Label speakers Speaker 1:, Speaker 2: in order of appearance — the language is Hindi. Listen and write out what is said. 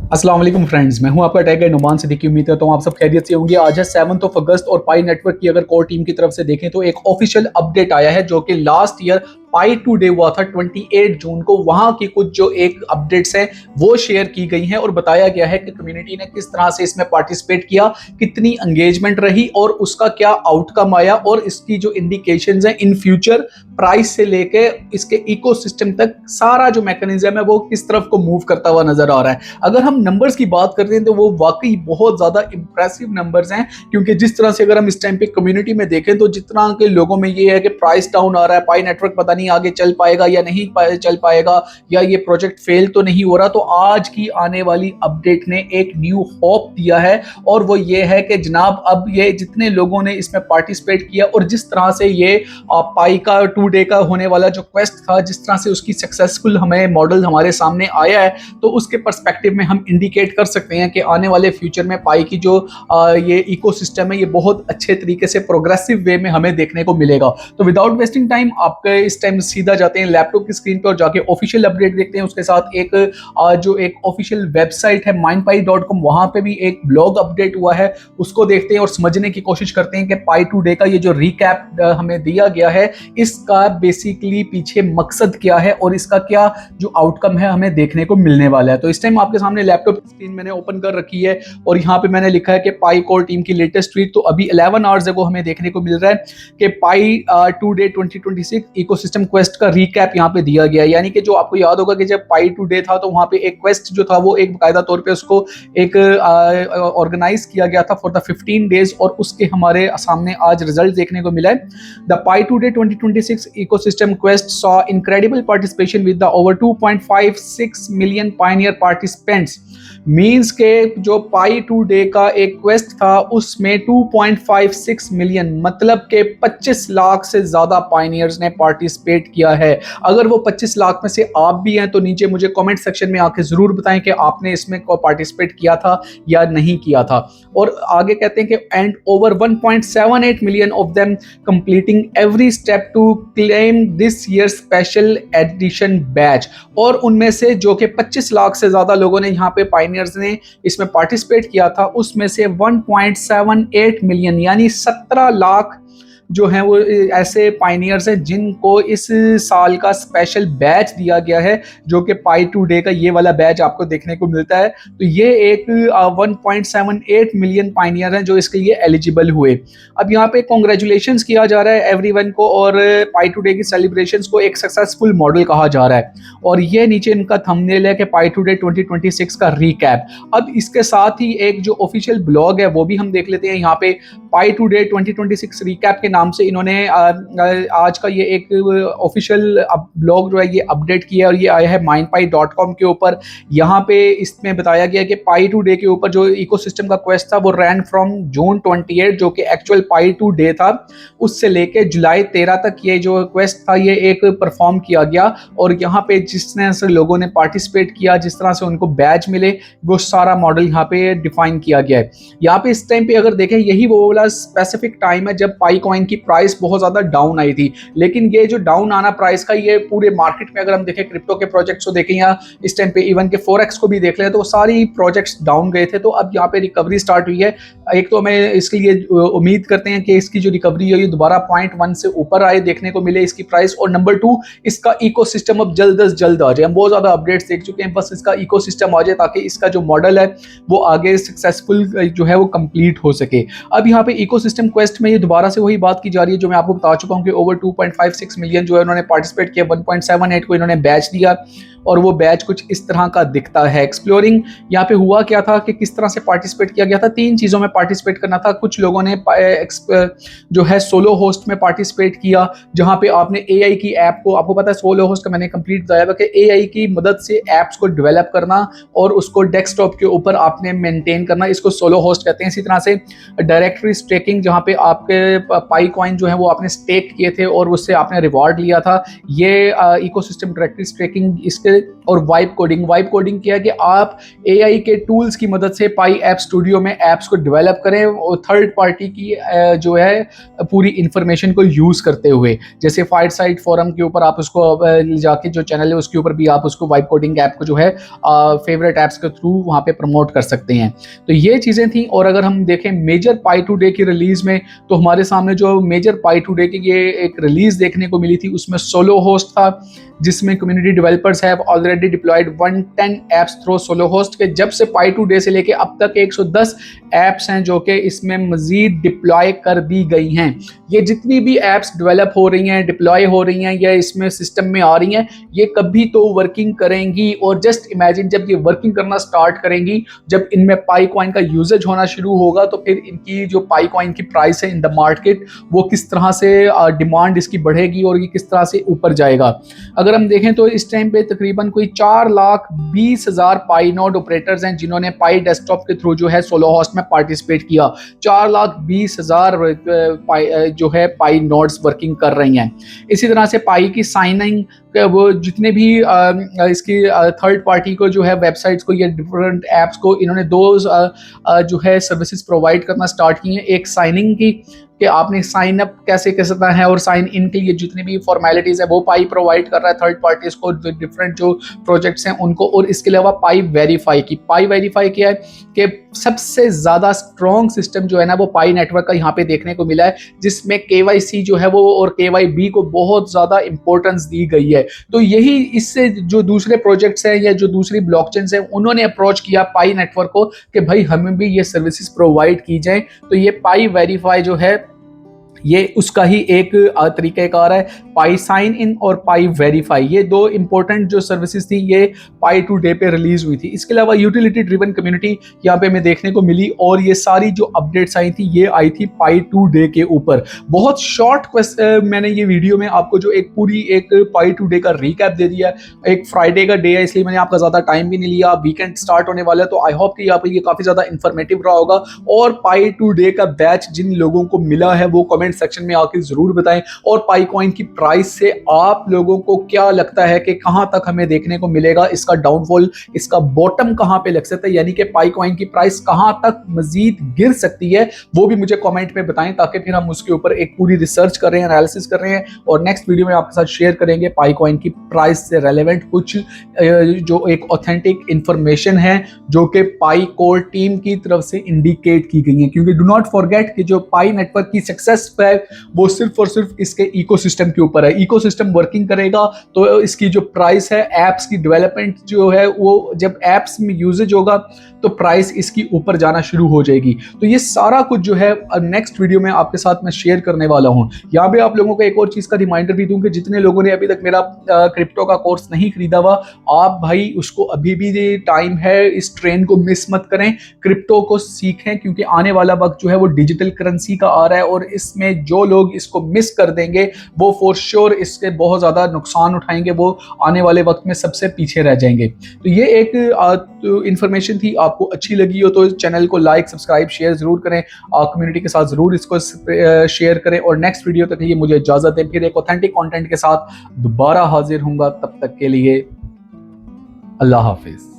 Speaker 1: अस्सलाम वालेकुम फ्रेंड्स, मैं हूं आपका टाइगर नुमान सिद्दीकी। उम्मीद करता हूं आप सब खैरियत से होंगे। आज है 7 अगस्त और पाई नेटवर्क की अगर कोर टीम की तरफ से देखें तो एक ऑफिशियल अपडेट आया है जो कि last year Pi two day हुआ था 28 जून को। वहां की कुछ जो एक अपडेट्स हैं वो शेयर की गई हैं और बताया गया है कि कम्युनिटी ने किस तरह से इसमें पार्टिसिपेट किया, कितनी एंगेजमेंट रही और उसका क्या आउटकम आया और इसकी जो इंडिकेशंस हैं इन फ्यूचर प्राइस से लेके इसके इकोसिस्टम तक सारा जो मैकेनिज्म है वो किस तरफ को मूव करता हुआ नजर आ रहा है। अगर हम नंबर्स की बात करते हैं तो वो वाकई बहुत ज्यादा इंप्रेसिव नंबर्स हैं, क्योंकि जिस तरह से अगर हम इस टाइम पे कम्युनिटी में देखें तो जितना के लोगों में ये है कि प्राइस डाउन आ रहा है, पाई नेटवर्क पता नहीं आगे चल पाएगा या नहीं चल पाएगा, या ये प्रोजेक्ट फेल तो नहीं हो रहा, तो आज की आने वाली अपडेट ने एक न्यू होप दिया है और वो ये है कि जनाब अब ये जितने लोगों ने इसमें पार्टिसिपेट किया और जिस तरह से ये पाई का 2 डे का होने वाला जो क्वेस्ट था, जिस तरह से उसकी सक्सेसफुल हमें मॉडल हमारे सामने आया है, तो उसके पर्सपेक्टिव में हम इंडिकेट कर सकते हैं कि आने वाले फ्यूचर में पाई की जो ये इकोसिस्टम है ये बहुत अच्छे तरीके से प्रोग्रेसिव वे में हमें देखने को मिलेगा। तो विदाउट वेस्टिंग टाइम आपके इस टाइम सीधा जाते हैं लैपटॉप की स्क्रीन पर और जाके ऑफिशियल अपडेट देखते हैं। उसके साथ एक जो एक ऑफिशियल वेबसाइट है mindpie.com, वहां पे भी एक ब्लॉग अपडेट हुआ है, उसको देखते हैं और समझने की कोशिश करते हैं कि पाई टू डे का ये जो रिकैप हमें दिया गया है इसका बेसिकली पीछे मकसद क्या है और इसका क्या जो आउटकम है हमें देखने को मिलने वाला है। तो इस टाइम आपके सामने लैपटॉप स्क्रीन मैंने ओपन कर रखी है और यहाँ पे मैंने लिखा है कि पाई कोर टीम की लेटेस्ट ट्वीट। तो अभी 11 आवर्स को हमें देखने को मिल रहा है कि पाई टू डे 2026 इकोसिस्टम क्वेस्ट का रिकैप यहाँ पे दिया गया है। यानी कि जो आपको याद होगा कि जब पाई टू डे था तो वहाँ पे एक क्वेस्ट जो था वो एक बाकायदा तौर पे उसको एक ऑर्गेनाइज किया गया था फॉर द 15 डेज और उसके हमारे सामने आज रिजल्ट देखने को मिला है। The Pi two day 2026 ecosystem quest saw incredible participation with the over 2.56 million pioneer participants। Means के जो पाई टू डे का एक क्वेस्ट था उसमें 2.56 मिलियन मतलब के 25 लाख से ज्यादा पाइनियर्स ने पार्टिसिपेट किया है। अगर वो 25 लाख में से आप भी हैं तो नीचे मुझे कमेंट सेक्शन में आके जरूर बताएं कि आपने इसमें पार्टिसिपेट किया था या नहीं किया था। और आगे कहते हैं कि and over 1.78 million of them completing every step to claim this year special edition badge. और उनमें से जो कि 25 लाख से ज्यादा लोगों ने यहाँ पे पाइनियर्स ने इसमें पार्टिसिपेट किया था उसमें से 1.78 मिलियन यानी 17 लाख जो हैं वो ऐसे पाइनियर्स हैं जिनको इस साल का स्पेशल बैच दिया गया है, जो कि पाई टू डे का ये वाला बैच आपको देखने को मिलता है। तो ये एक 1.78 मिलियन पाइनियर हैं जो इसके लिए एलिजिबल हुए। अब यहाँ पे कॉन्ग्रेचुलेशंस किया जा रहा है एवरीवन को और पाई टू डे की सेलिब्रेशंस को एक सक्सेसफुल मॉडल कहा जा रहा है। और ये नीचे इनका थंबनेल है कि पाई टू डे 2026 का रिकैप। अब इसके साथ ही एक जो ऑफिशियल ब्लॉग है वो भी हम देख लेते हैं। यहाँ पे पाई टू डे 2026 रिकैप के नाम से इन्होंने आज का ये एक ऑफिशियल ब्लॉग जो है ये अपडेट किया और ये आया है mindpie.com के ऊपर। यहाँ पे इसमें बताया गया कि पाई टू डे के ऊपर जो इकोसिस्टम का क्वेस्ट था वो रैन फ्रॉम जून 28 जो कि एक्चुअल पाई टू डे था उससे लेके जुलाई 13 तक ये जो क्वेस्ट था ये एक परफॉर्म किया गया। और यहाँ पे जिस तरह से लोगों ने पार्टिसिपेट किया, जिस तरह से उनको बैच मिले, वो सारा मॉडल यहाँ पे डिफाइन किया गया है। यहाँ पे इस टाइम पे अगर देखें यही वो वाला स्पेसिफिक टाइम है जब पाई कॉइन की प्राइस बहुत ज्यादा डाउन आई थी। लेकिन ये जो डाउन आना प्राइस का ये पूरे मार्केट में अगर हम देखें क्रिप्टो के प्रोजेक्ट्स को देखें या इस टाइम पे इवन के फोरेक्स को भी देख लें तो सारी प्रोजेक्ट्स डाउन गए थे। तो अब यहाँ पे रिकवरी स्टार्ट हुई है। एक तो हमें इसके लिए उम्मीद करते हैं कि इसकी जो रिकवरी है ये दोबारा 0.1 से ऊपर आए देखने को मिले इसकी प्राइस। और नंबर 2 इसका इकोसिस्टम अब जल्द से जल्द आ जाए। हम बहुत ज्यादा अपडेट्स देख चुके हैं, बस इसका इकोसिस्टम आ जाए ताकि इसका जो मॉडल है वो आगे सक्सेसफुल जो है वो कंप्लीट हो सके। अब यहाँ पे इकोसिस्टम क्वेस्ट में ये दोबारा से वही बात की जा रही है जो मैं आपको बता चुका हूँ कि ओवर 2.56 मिलियन जो है उन्होंने पार्टिसिपेट किया, 1.78 को इन्होंने बैच दिया और वो बैच कुछ इस तरह का दिखता है। एक्सप्लोरिंग यहाँ पे हुआ क्या था कि किस तरह से पार्टिसिपेट किया गया था, 3 चीज़ों में पार्टिसिपेट करना था। कुछ लोगों ने जो है सोलो होस्ट में पार्टिसिपेट किया जहाँ पे आपने एआई की ऐप को, आपको पता है सोलो होस्ट का मैंने कंप्लीट बताया कि एआई की मदद से ऐप्स को डेवलप करना और उसको डेस्कटॉप के ऊपर आपने मेंटेन करना, इसको सोलो होस्ट कहते हैं। इसी तरह से डायरेक्टरी स्टेकिंग जहाँ पे आपके पाई कॉइन जो है वो आपने स्टेक किए थे और उससे आपने रिवॉर्ड लिया था, ये इकोसिस्टम डायरेक्टरी स्टेकिंग इसके और वाइब कोडिंग क्या है कि आप एआई के टूल्स की मदद से पाई ऐप स्टूडियो में ऐप्स को डेवलप करें और थर्ड पार्टी की जो है पूरी इंफॉर्मेशन को यूज करते हुए, जैसे फायरसाइड फोरम के ऊपर आप उसको जाके जो चैनल है उसके ऊपर भी आप उसको वाइब कोडिंग ऐप को जो है फेवरेट ऐप्स के थ्रू वहाँ पे प्रमोट कर सकते हैं। तो ये चीज़ें थी। और अगर हम देखें मेजर पाई टू डे की रिलीज में, तो हमारे सामने जो मेजर पाई टू डे की ये एक रिलीज देखने को मिली थी, उसमें सोलो होस्ट था, जिसमें community developers have already deployed 110 apps through solo host के। जब से पाई टू डे से लेके अब तक 110 एप्स हैं जो कि इसमें मजीद डिप्लॉय कर दी गई हैं। ये जितनी भी एप्स डेवलप हो रही हैं, डिप्लॉय हो रही हैं या इसमें सिस्टम में आ रही हैं, ये कभी तो वर्किंग करेंगी। और जस्ट इमेजिन जब ये वर्किंग करना स्टार्ट करेंगी, जब इनमें पाई कॉइन का यूजेज होना शुरू होगा, तो फिर इनकी जो पाई कॉइन की प्राइस है इन द मार्केट, वो किस तरह से डिमांड इसकी बढ़ेगी और ये किस तरह से ऊपर जाएगा। अगर हम देखें तो इस टाइम पे तकरीबन कोई 4,20,000 पाई नोड ऑपरेटर्स हैं जिन्होंने पाई डेस्कटॉप के थ्रू जो है सोलो होस्ट में पार्टिसिपेट किया। 4,20,000 जो है पाई नोड्स वर्किंग कर रही हैं। इसी तरह से पाई की साइनिंग वो जितने भी इसकी थर्ड पार्टी को जो है वेबसाइट्स को या डिफरेंट ऐप्स को इन्होंने दो जो है सर्विसेज प्रोवाइड करना स्टार्ट की हैं। एक साइनिंग की कि आपने साइन अप कैसे कर सकता है और साइन इन के लिए जितनी भी फॉर्मेलिटीज है वो पाई प्रोवाइड कर रहा है थर्ड पार्टीज को, डिफरेंट जो प्रोजेक्ट्स हैं उनको। और इसके अलावा पाई वेरीफाई की, पाई वेरीफाई क्या है कि सबसे ज़्यादा स्ट्रॉन्ग सिस्टम जो है ना वो पाई नेटवर्क का यहाँ पे देखने को मिला है, जिसमें KYC जो है वो और KYB को बहुत ज़्यादा इंपॉर्टेंस दी गई है। तो यही इससे जो दूसरे प्रोजेक्ट्स हैं या जो दूसरी ब्लॉकचेन्स हैं उन्होंने अप्रोच किया पाई नेटवर्क को कि भाई हमें भी ये सर्विसेज प्रोवाइड की जाए। तो ये पाई वेरीफाई जो है ये उसका ही एक तरीक़ाकार है। पाई साइन इन और पाई वेरीफाई, ये दो इंपॉर्टेंट जो सर्विसेज थी ये पाई टू डे पे रिलीज हुई थी। इसके अलावा यूटिलिटी ड्रिवन कम्युनिटी यहाँ पे हमें देखने को मिली और ये सारी जो अपडेट्स आई थी ये आई थी पाई टू डे के ऊपर। बहुत शॉर्ट मैंने ये वीडियो में आपको जो एक पूरी एक पाई टू डे का रिकैप दे दिया। एक फ्राइडे का डे है इसलिए मैंने आपका ज़्यादा टाइम भी नहीं लिया, वीकेंड स्टार्ट होने वाला है, तो आई होप कि यहाँ पे ये काफ़ी ज़्यादा इन्फॉर्मेटिव रहा होगा। और पाई टू डे का बैच जिन लोगों को मिला है वो कमेंट सेक्शन में आके जरूर बताएं। और पाई कॉइन की प्राइस से आप लोगों को क्या लगता है कि कहां तक हमें देखने को मिलेगा, इसका डाउनफॉल, इसका बॉटम कहां पे लग सकता है, यानी कि पाई कॉइन की प्राइस कहां तक मजीद गिर सकती है, वो भी मुझे कमेंट में बताएं ताकि फिर हम उसके ऊपर एक पूरी रिसर्च कर रहे हैं, एनालिसिस कर रहे हैं और नेक्स्ट वीडियो में आपके साथ शेयर करेंगे पाई कॉइन की प्राइस से रेलेवेंट कुछ जो एक ऑथेंटिक इंफॉर्मेशन है जो कि पाई कोर टीम की तरफ से इंडिकेट की गई है। क्योंकि डू नॉट फॉरगेट कि जो पाई नेटवर्क की सक्सेस है वो सिर्फ और सिर्फ इसके इकोसिस्टम के ऊपर है। इकोसिस्टम वर्किंग करेगा तो इसकी जो प्राइस है, एप्स की डेवलपमेंट जो है, वो जब एप्स में यूजेज होगा तो प्राइस इसकी ऊपर जाना शुरू हो जाएगी। तो ये सारा कुछ जो है नेक्स्ट वीडियो में आपके साथ मैं शेयर करने वाला हूं। यहाँ पे आप लोगों को एक और चीज का रिमाइंडर भी दूं कि जितने लोगों ने अभी तक मेरा क्रिप्टो का कोर्स नहीं खरीदा हुआ, आप भाई उसको अभी भी टाइम है, इस ट्रेन को मिस मत करें, क्रिप्टो को सीखें क्योंकि आने वाला वक्त जो है वो डिजिटल करेंसी का आ रहा है और इसमें जो लोग इसको मिस कर देंगे वो फॉर श्योर इसके बहुत ज्यादा नुकसान उठाएंगे, वो आने वाले वक्त में सबसे पीछे रह जाएंगे। तो ये एक इंफॉर्मेशन थी, आपको अच्छी लगी हो तो चैनल को लाइक, सब्सक्राइब, शेयर जरूर करें, कम्युनिटी के साथ जरूर इसको शेयर करें और नेक्स्ट वीडियो तक ये मुझे इजाजत दें। फिर एक ऑथेंटिक कंटेंट के साथ दोबारा हाजिर होऊंगा, तब तक के लिए अल्लाह हाफिज।